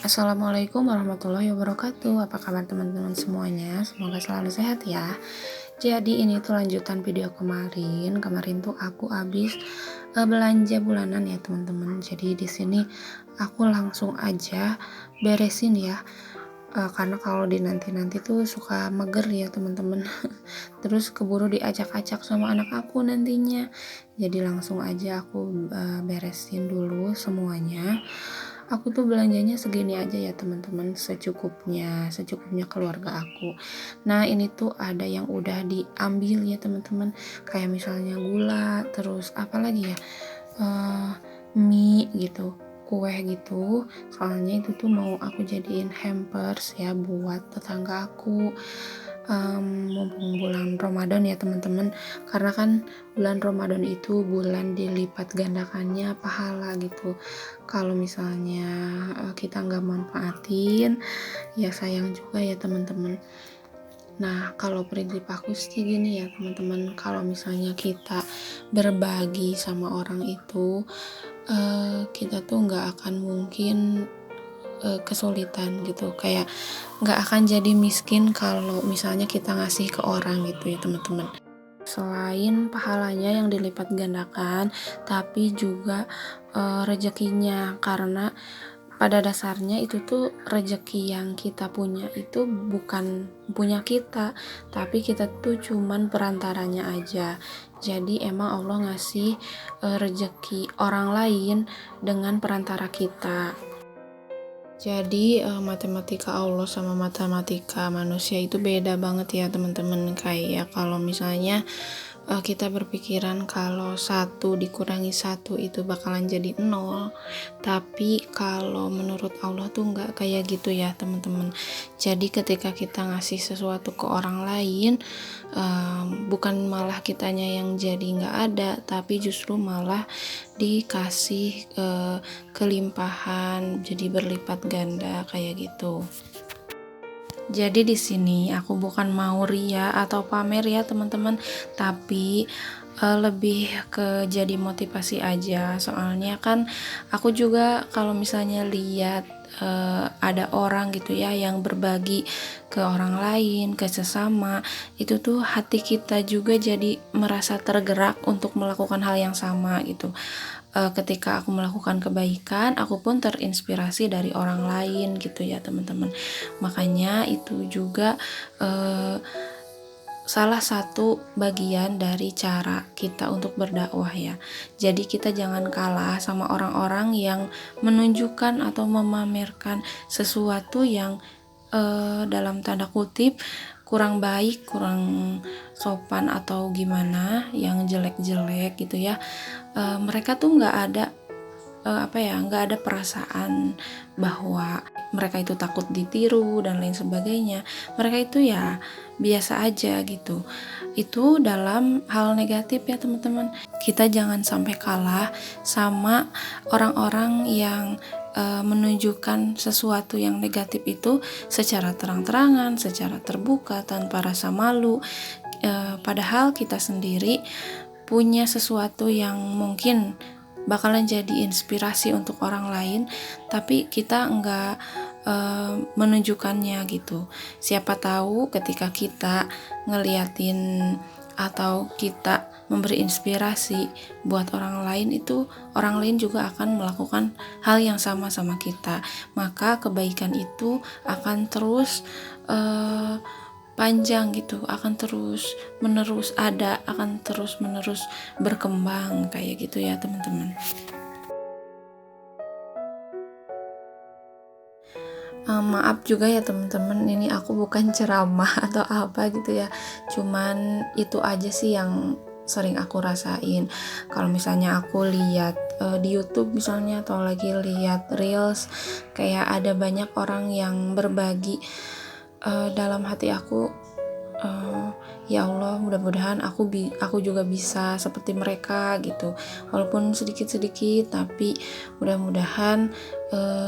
Assalamualaikum warahmatullahi wabarakatuh. Apa kabar teman-teman semuanya? Semoga selalu sehat ya. Jadi ini tuh lanjutan video kemarin. Kemarin tuh aku habis belanja bulanan ya teman-teman. Jadi di sini aku langsung aja beresin ya. Karena kalau di nanti-nanti tuh suka mager ya teman-teman. Terus keburu diacak-acak sama anak aku nantinya. Jadi langsung aja aku beresin dulu semuanya. Aku tuh belanjanya segini aja ya teman-teman, secukupnya keluarga aku. Nah ini tuh ada yang udah diambil ya teman-teman, kayak misalnya gula, terus apa lagi ya, eh, mie gitu, kue gitu. Soalnya itu tuh mau aku jadiin hampers ya buat tetangga aku. Mumpung bulan Ramadan ya teman-teman, karena kan bulan Ramadan itu bulan dilipat gandakannya pahala gitu. Kalau misalnya kita nggak manfaatin ya sayang juga ya teman-teman. Nah kalau prinsip aku sih gini ya teman-teman, kalau misalnya kita berbagi sama orang itu kita tuh nggak akan mungkin kesulitan gitu, kayak nggak akan jadi miskin kalau misalnya kita ngasih ke orang gitu ya teman-teman. Selain pahalanya yang dilipat gandakan, tapi juga rezekinya, karena pada dasarnya itu tuh rezeki yang kita punya itu bukan punya kita, tapi kita tuh cuman perantaranya aja. Jadi emang Allah ngasih rezeki orang lain dengan perantara kita. Jadi matematika Allah sama matematika manusia itu beda banget ya teman-teman. Kayak kalau misalnya kita berpikiran kalau 1 dikurangi 1 itu bakalan jadi 0, tapi kalau menurut Allah tuh nggak kayak gitu ya teman-teman. Jadi ketika kita ngasih sesuatu ke orang lain, bukan malah kitanya yang jadi nggak ada, tapi justru malah dikasih kelimpahan, jadi berlipat ganda kayak gitu. Jadi di sini aku bukan mau ria atau pamer ya teman-teman, tapi lebih ke jadi motivasi aja. Soalnya kan aku juga kalau misalnya lihat ada orang gitu ya yang berbagi ke orang lain, ke sesama, itu tuh hati kita juga jadi merasa tergerak untuk melakukan hal yang sama gitu. Ketika aku melakukan kebaikan, aku pun terinspirasi dari orang lain gitu ya teman-teman. Makanya itu juga salah satu bagian dari cara kita untuk berdakwah ya. Jadi kita jangan kalah sama orang-orang yang menunjukkan atau memamerkan sesuatu yang dalam tanda kutip kurang baik, kurang sopan atau gimana, yang jelek-jelek gitu ya. Mereka tuh nggak ada nggak ada perasaan bahwa mereka itu takut ditiru dan lain sebagainya. Mereka itu ya biasa aja gitu. Itu dalam hal negatif ya teman-teman. Kita jangan sampai kalah sama orang-orang yang menunjukkan sesuatu yang negatif itu secara terang-terangan, secara terbuka, tanpa rasa malu. Padahal kita sendiri punya sesuatu yang mungkin bakalan jadi inspirasi untuk orang lain, tapi kita enggak menunjukkannya gitu. Siapa tahu ketika kita ngeliatin atau kita memberi inspirasi buat orang lain, itu orang lain juga akan melakukan hal yang sama sama kita. Maka kebaikan itu akan terus panjang gitu, akan terus menerus ada, akan terus menerus berkembang kayak gitu ya teman-teman. Maaf juga ya teman-teman, ini aku bukan ceramah atau apa gitu ya, cuman itu aja sih yang sering aku rasain. Kalau misalnya aku lihat di YouTube misalnya, atau lagi lihat reels, kayak ada banyak orang yang berbagi, dalam hati aku ya Allah, mudah-mudahan aku juga bisa seperti mereka gitu, walaupun sedikit-sedikit, tapi mudah-mudahan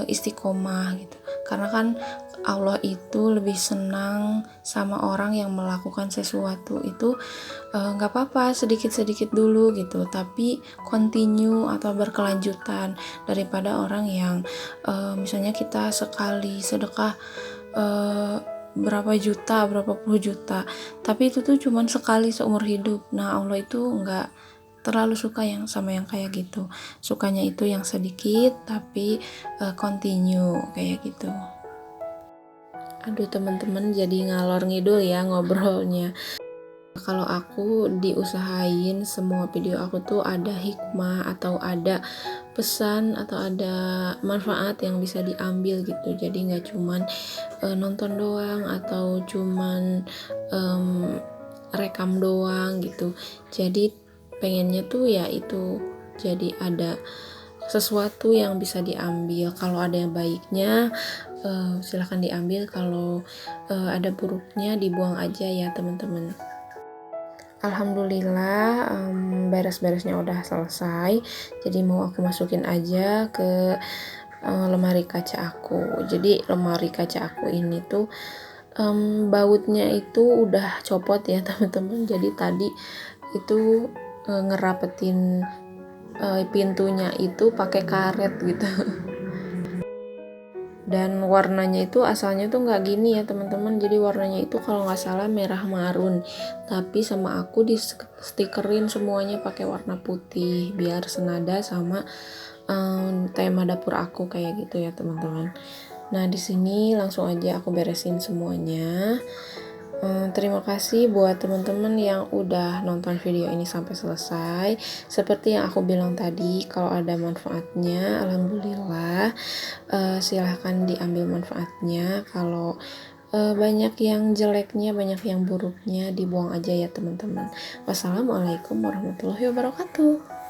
istiqomah gitu. Karena kan Allah itu lebih senang sama orang yang melakukan sesuatu itu nggak apa-apa sedikit-sedikit dulu gitu, tapi continue atau berkelanjutan, daripada orang yang misalnya kita sekali sedekah berapa juta, berapa puluh juta, tapi itu tuh cuman sekali seumur hidup. Nah, Allah itu nggak terlalu suka yang sama yang kayak gitu. Sukanya itu yang sedikit tapi continue kayak gitu. Aduh teman-teman, jadi ngalor ngidul ya ngobrolnya. Kalau aku diusahain semua video aku tuh ada hikmah atau ada pesan atau ada manfaat yang bisa diambil gitu. Jadi nggak cuman nonton doang atau cuman rekam doang gitu. Jadi pengennya tuh ya itu, jadi ada sesuatu yang bisa diambil. Kalau ada yang baiknya silahkan diambil, kalau ada buruknya dibuang aja ya teman-teman. Alhamdulillah beres-beresnya udah selesai, jadi mau aku masukin aja ke lemari kaca aku. Jadi lemari kaca aku ini tuh bautnya itu udah copot ya teman-teman. Jadi tadi itu ngerapetin pintunya itu pakai karet gitu. Dan warnanya itu asalnya tuh nggak gini ya teman-teman, jadi warnanya itu kalau nggak salah merah marun, tapi sama aku di stikerin semuanya pakai warna putih biar senada sama tema dapur aku kayak gitu ya teman-teman. Nah di sini langsung aja aku beresin semuanya. Terima kasih buat teman-teman yang udah nonton video ini sampai selesai. Seperti yang aku bilang tadi, kalau ada manfaatnya, alhamdulillah, silahkan diambil manfaatnya. Kalau banyak yang jeleknya, banyak yang buruknya, dibuang aja ya teman-teman. Wassalamualaikum warahmatullahi wabarakatuh.